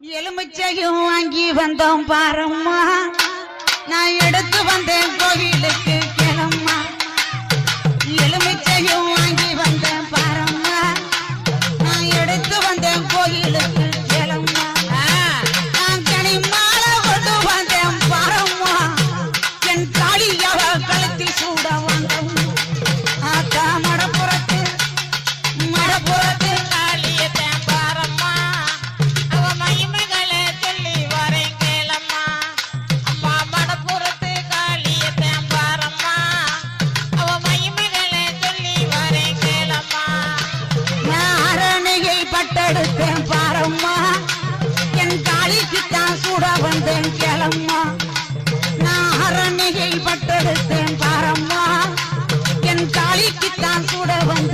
எலுமிச்சையும் வாங்கி வந்தோம் பாரம்மா, நான் எடுத்து வந்தேன் கோவிலுக்கு கிளம்மா. எலுமிச்சையும் வாங்கி வந்தேன் பாரம்மா, நான் எடுத்து வந்தேன் கோவிலுக்கு கிளம்மா. நான் கனி மாலை கொண்டு வந்தேன் பாரம்மா, என் காளியவ கழுத்தில் சூட வந்தோம். ஆத்தா மடப்புறத்து மடப்புறத்து எடுத்தேன் பாரம்மா, என் காளிக்குத்தான் சூட வந்தேன் கிளம்மா. நான் அரணிகை பட்டெடுத்தேன் பாரம்மா, என் காளிக்குத்தான் சூட வந்தேன்.